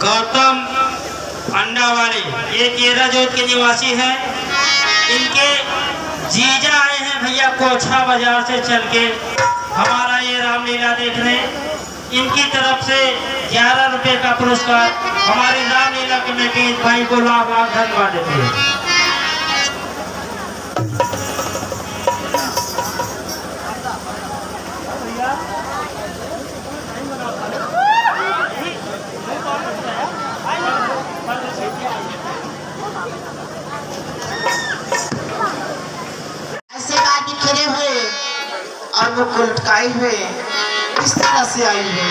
गौतम अंडावाली, ये केरा जोत के निवासी हैं। इनके जीजा आए हैं भैया कोछा बाजार से चल के हमारा ये रामलीला देखने। इनकी तरफ से 11 रुपए का पुरस्कार हमारी रामलीला कमेटी भाई को लाख लाख धन्यवाद देती है। और वो लटकाए हुए इस तरह से आई है।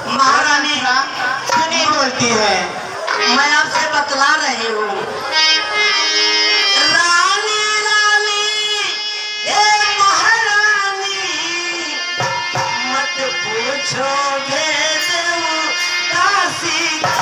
महारानी क्यों नहीं बोलती है? मैं आपसे बतला रही हूँ। रानी रानी ए महारानी मत पूछो भेद दासी का।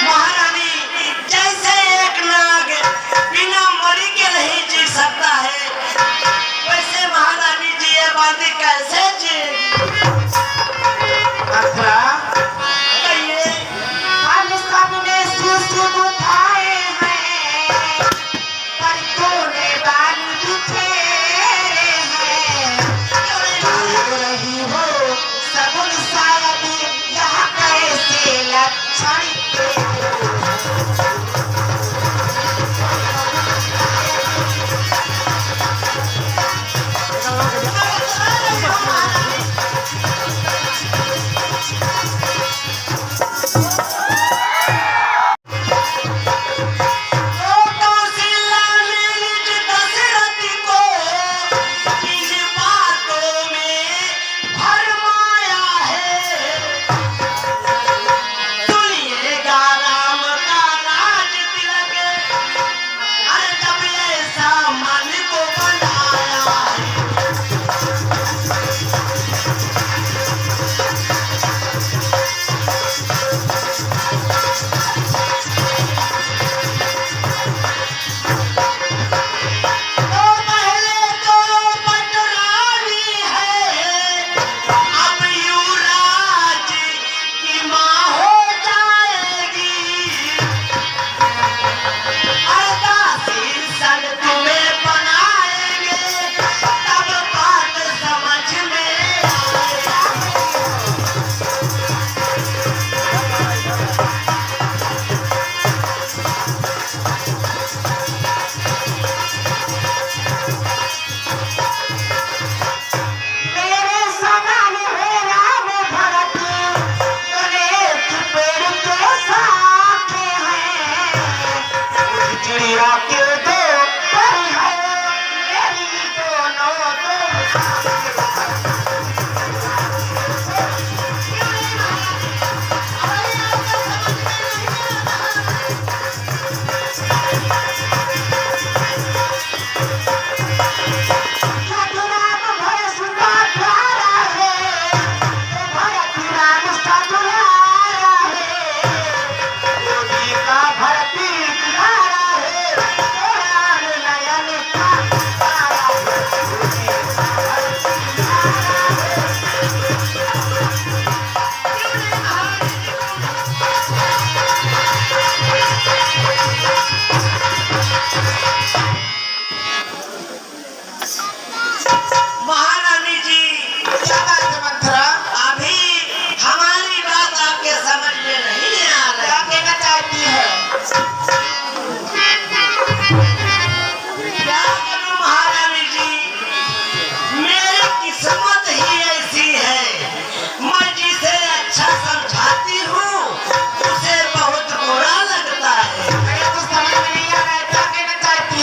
महारानी जैसे एक नाग बिना मरी के नहीं जी सकता है, वैसे महारानी जी ये बात कैसे जी? मथुरा कहिए, हम सबने सुसुम उठाए हैं, पर तूने बाल बिखेरे हैं। क्यों रही हो सगुन शायद यहाँ कैसे लक्षण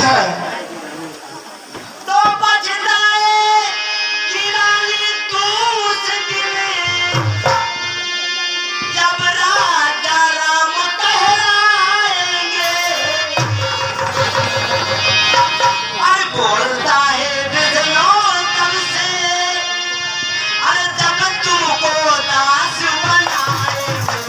है। तो बचताए कि रानी तू उस दिन जब राजा राम कहलाएंगे। और बोलता है विष्णु तब से, अरे जब तुमको दास बनाएंगे।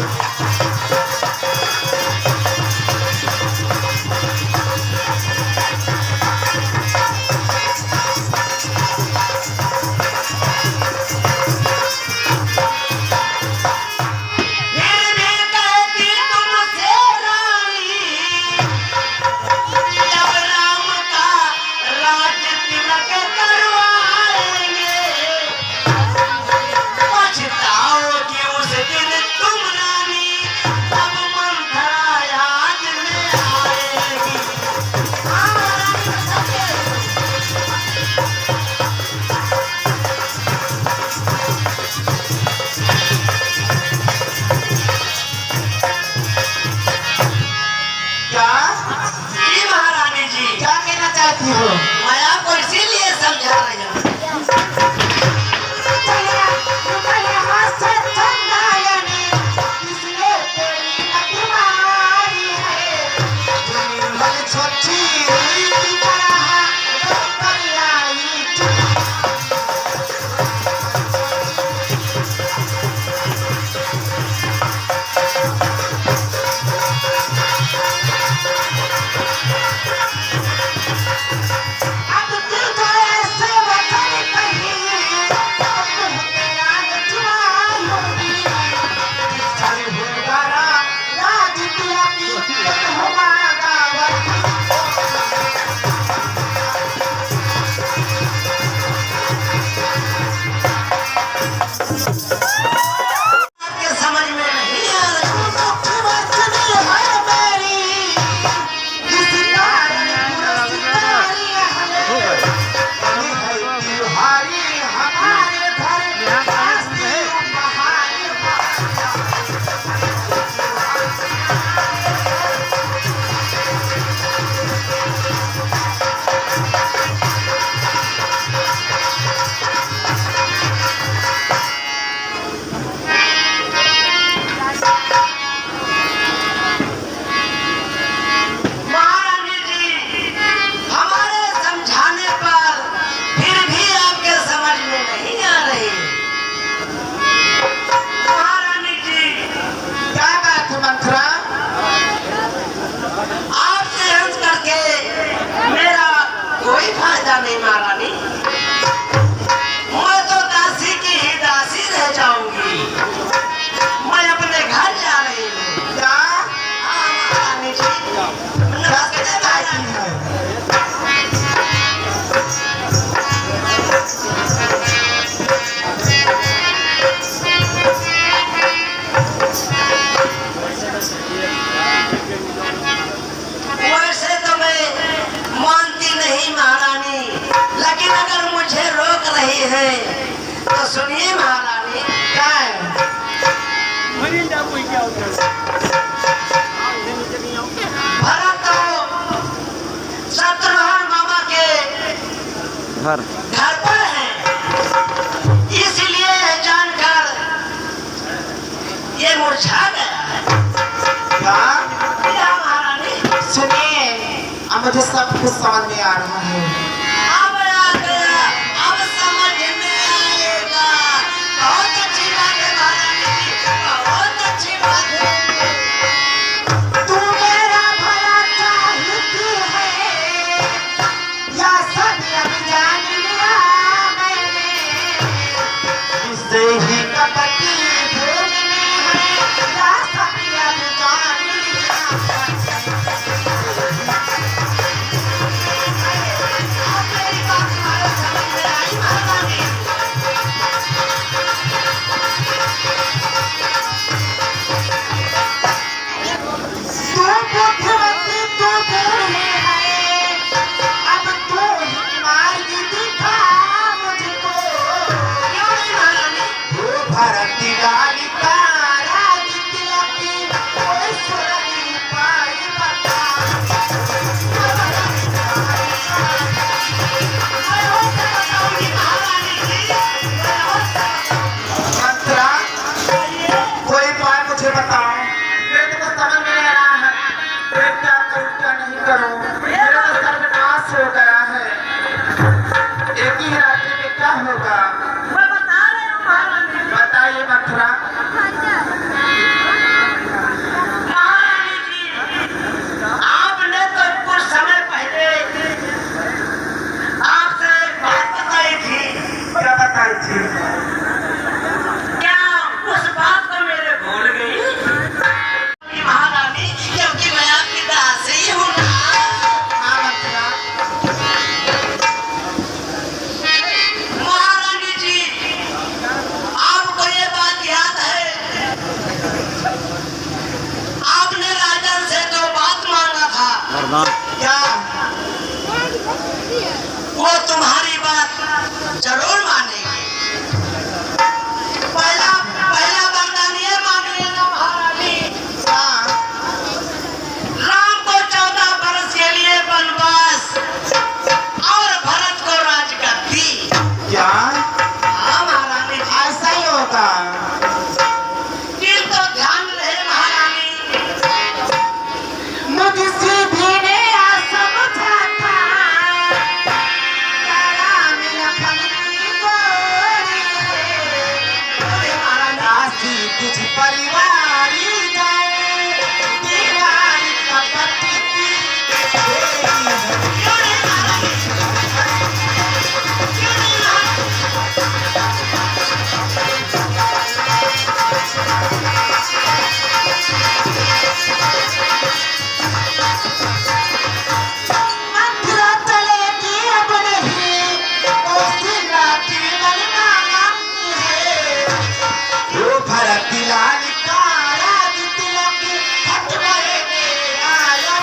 फिर भी कहती तुमसे रानी, जब राम का राज तिलक करवाएंगे। पछताओगी उस दिन तुम रानी, तब मंथरा याद में आएगी। हाँ रानी सत्य। क्या जी महारानी जी, क्या कहना चाहती हो? मैं आपको इसीलिए समझा रही हूँ। आपके समझ में नहीं आ महारानी जी, हमारे समझाने पर फिर भी आपके समझ में नहीं आ रही। महारानी जी, क्या बात है मंथरा? आपसे हंस करके मेरा कोई फायदा नहीं महारानी। मैं तो दासी की ही दासी रह जाऊंगी। मैं अपने घर जा रही हूँ। क्या हाँ महारानी जी, क्या कहना चाहती है? वैसे तो मैं मानती नहीं महारानी, लेकिन अगर मुझे रोक रही है तो सुनिए महारानी। क्या है? भरत तो शत्रुघ्न मामा के घर पर है, इसलिए जानकर ये मुरझा गया है। क्या? क्या महारानी? सुनिए, अब मुझे सब कुछ समझ में आ रहा है। अब आ गया, अब समझ में आएगा। बहुत अच्छी बात है महारानी जी, बहुत अच्छी बात है। तू मेरा भला चाहती है, या सब अब जान लिया मैंने। इसे ही कपटी भेजनी है, या सब अब जान लिया मैंने। क्या वो तुम्हारी बात जरूर मानेगी। पहला पहला वरदान ये मान लेना महारानी। हाँ, राम को 14 वर्ष के लिए वनवास और भरत को राजगद्दी। क्या हाँ महारानी जी, ऐसा ही होगा? दिल तो ध्यान रहे महारानी। मुझसे भी नया समझा था, तारा मेरा फलकी गोरी। दासी तुझ परिवारी जाए, दीवारी कपटी की तेरी है। क्यों नहीं महारानी? क्यों नहीं महारानी? मंत्रा चलेगी अब नहीं, ओसी लाठी ललना मांगती है। वो भरत लाल का राज तिलक हट गए आया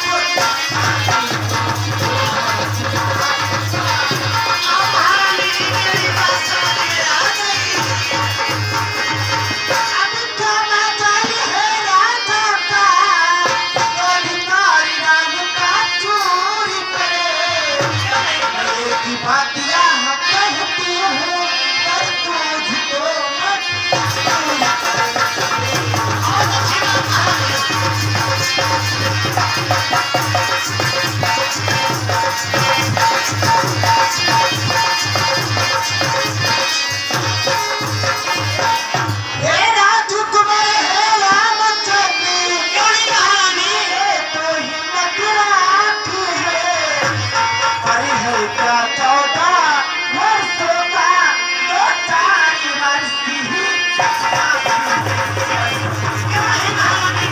महारानी जी मेरी बात समझिए। अब क्या मजाल है राजा का, अधिकारी राम का चोरी करे। एक ही बात यहाँ कहती हूँ, पर तुझको मत हे राजकुमार है रामचंद्र, क्यों नहीं महारानी? ये तो हिम्मत राखी है। अरे है क्या 14 वर्षों का, दो 4 वर्ष की ही क्यों नहीं महारानी?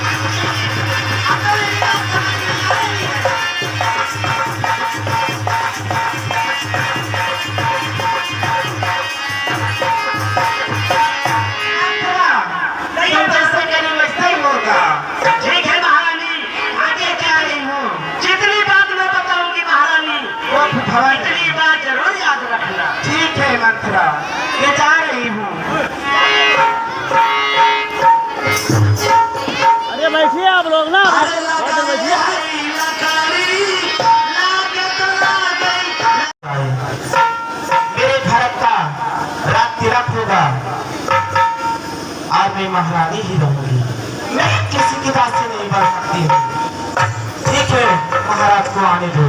अब मेरी बात समझ में आ रही है। तुम जैसे करें वैसा ही होगा। ठीक है महारानी, आगे क्या रही हूँ? जितनी बात मैं बताऊंगी महारानी, वो भवन इतनी बात जरूर याद रखना। ठीक है मंत्रा, मैं जा रही हूँ। अरे बैठिए आप लोग ना, अरे लगा बैठिए। मेरे भारत का रात तिलक होगा और मैं महारानी ही रहूंगी। मैं किसी की दासी नहीं बन सकती हूँ। ठीक है, महाराज को आने दो।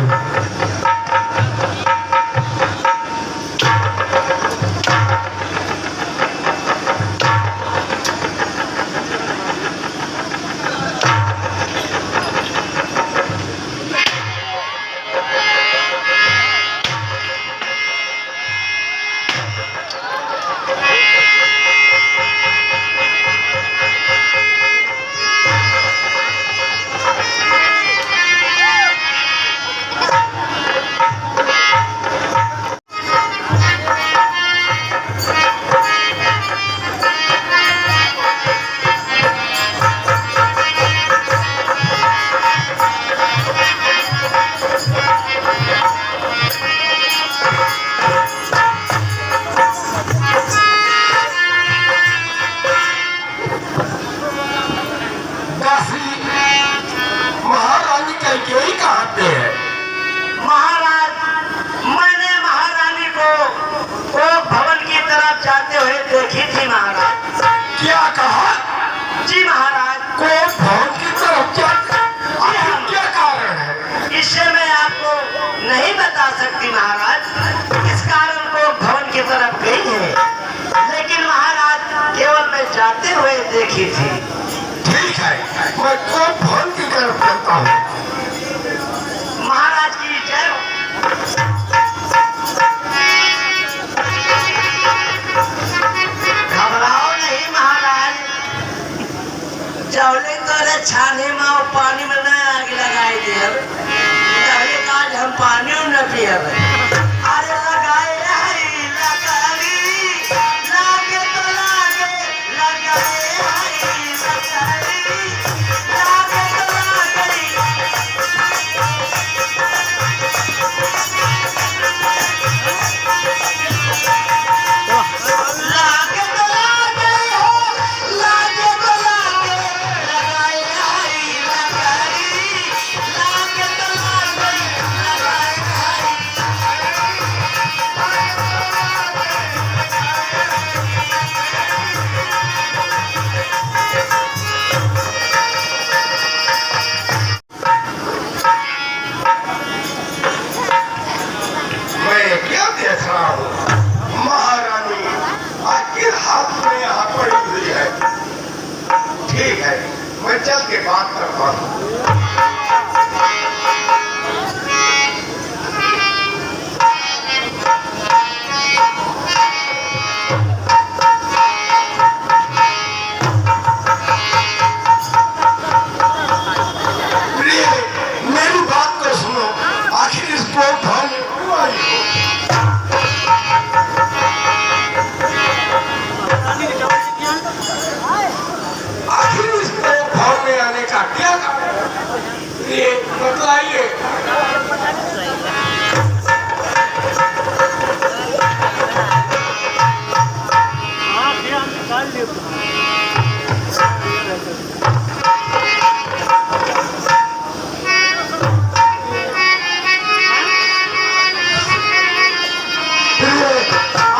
सकती महाराज, इस कारण को भवन की तरफ गई है, लेकिन महाराज केवल मैं जाते हुए देखी थी। ठीक है, मैं तो भवन की तरफ करता हूँ। महाराज की जय हो। घबराओ नहीं महाराज, चौले तोरे छाने में और पानी में न आग लगाई दिया, आज हम पानी न पियब। अरे लगाए हरी लगाई, लागे तो लागे, लगाए हरी लगाई, लागे तो लागे, इसको भाने क्यों आई हो? आखिर इसको भाने आने का क्या कारण है? ये बतलाइए।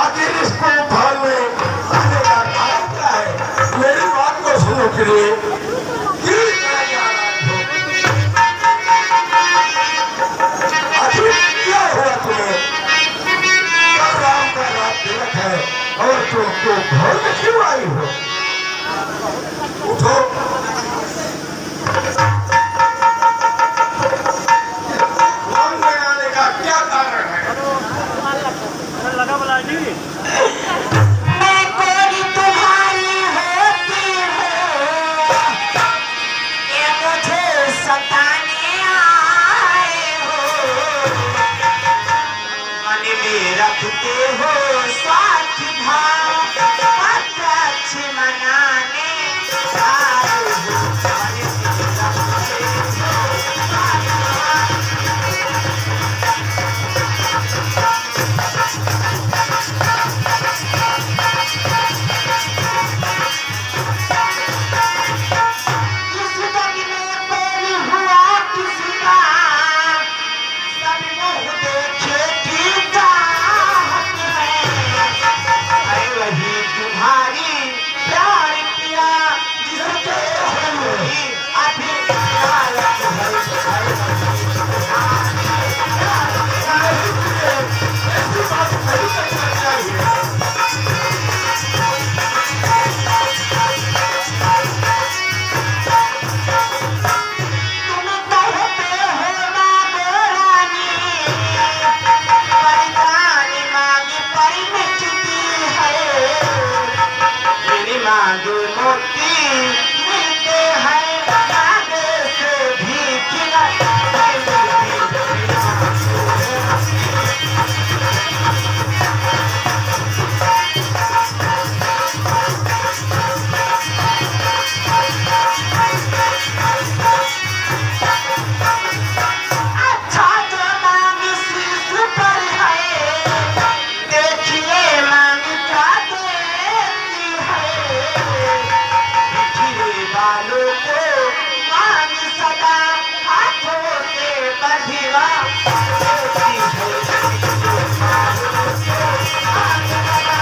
आखिर इसको भाने आने का कारण क्या है? मेरी बात को सुनो प्रिय। क्यों इतना नाराज हो? आखिर क्या हुआ तुम्हें? कल राम का रात तिलक है और तुम तो घर में क्यों आई हो? उठो। घर में आने का क्या कारण है? लगा बोला जी मैं कोई तुम्हारी होती हूँ, ये मुझे सताने आए हो, मन में रखते हो स्वार्थ भाव, पक्ष मनाने आए हो, मन में रखते हो स्वार्थ भाव। किसी तक में कोई हुआ किसी का, सब मुँह देखे की चाहत है, वही तुम्हारी प्यार किया जिसके हुई अभी हालत है। ऐसी बात नहीं करना चाहिए। तुम कहते हो मांगो रानी, परिधान मांग पर मिटती है, मेरी मांग मोती मिलते हैं, मांग से भी खिला अच्छा जो मांग शीश पर है, देखिए मांग क्या देती है, बिखरे बालों को मांग सदा हाथों से बढ़िया देती है, बिखरे बालों को मांग सदा।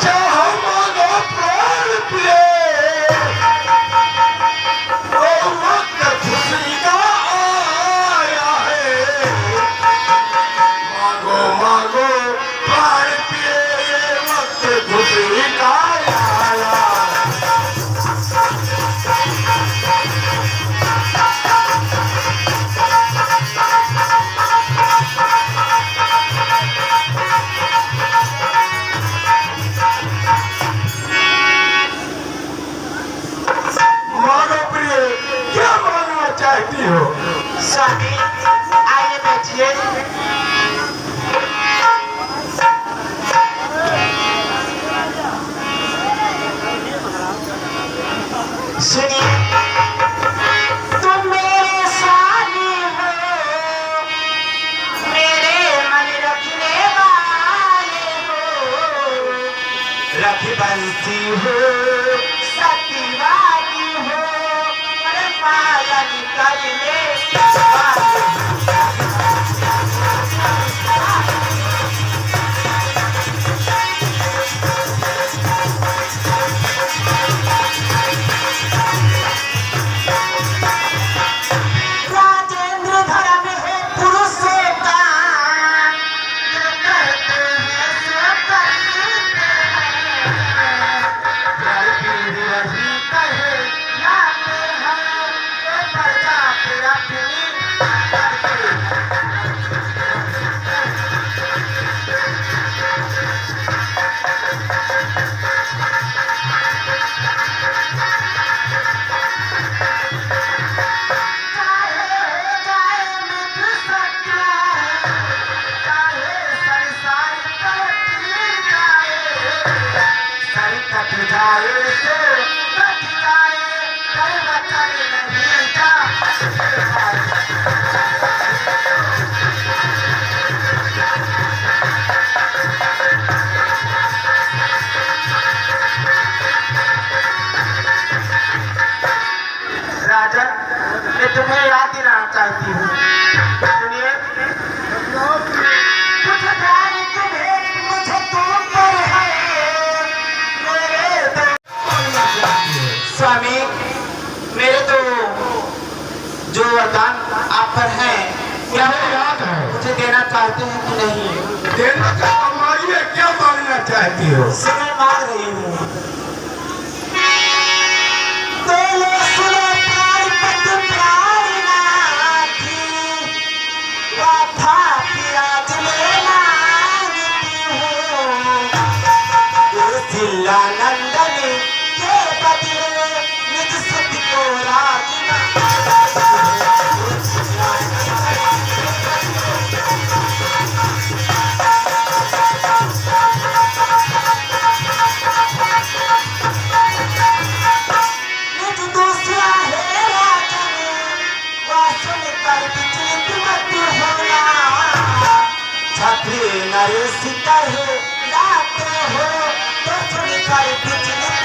चाहो मांगो प्राण प्रिय, तो वक्त खुशी का आया है। मांगो मांगो प्राण प्रिय, ये वक्त खुशी का आया है। मांगो प्रिय, क्या मांगना चाहती हो? स्वामी आइए बैठिए। सुनिए, तुम मेरे स्वामी हो, मेरे मन रखने वाले हो, रखबंसी हो, सतीवादी हो, पर पालन करने वाले हो। राजेंद्र धर्म है पुरुषों का, जो कहते हैं सो करते हैं, वीर वही कहे जाते हैं, ये प्रजा पे अपनी आए से बचलाए कर वतन नहीं जा राजन, मैं तुम्हें याद दिलाना चाहती हूँ। सुनिए, कुछ प्यार तुम्हें मुझे तुम पर है, मेरे स्वामी, मेरे तो जो वरदान आप पर है, क्या वो याद है? मुझे देना चाहते हैं कि नहीं? देना मांगिए, क्या मांगना चाहती हो? सुने मांग रही हूँ। नंदनी के बदले निज सुध को राजना निज दूसरा है राजन वासन कर विचलित मत होना छत्री नरेश कहे लाते हो तो सुनकर विचलित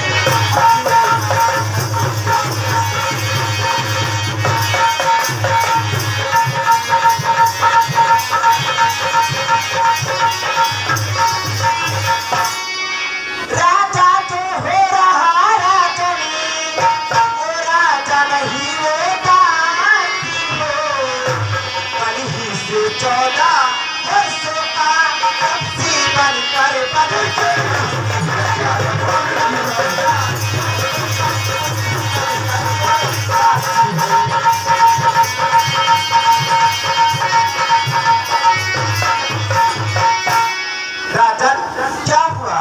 राजा जो हो रहा राजनी वो राजा नहीं वो दामादी हो कल ही से 14 वर्षों का कब्जी बनकर राजन, क्या हुआ?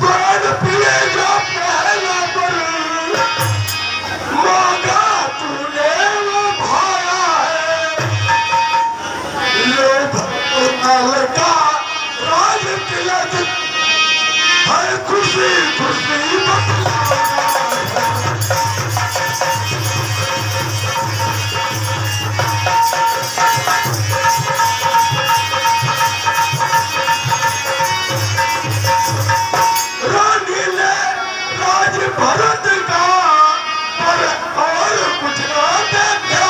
कौन पिएगा पहला बलून? मांगा तूने वो भाया है। लोभ उमल का राज तिलक हर खुशी खुशी रानी ने राज भरत का पर और कुछ ना देखा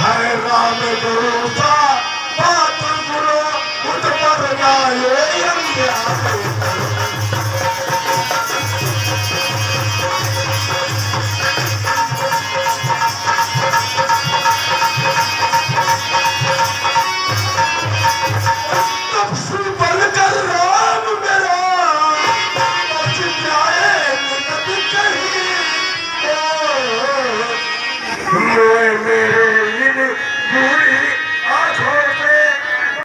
है राम गुरु सा बात सुनो उठ पर गाए बनकर राम मेरा बच जाए निकट कहीं। मेरे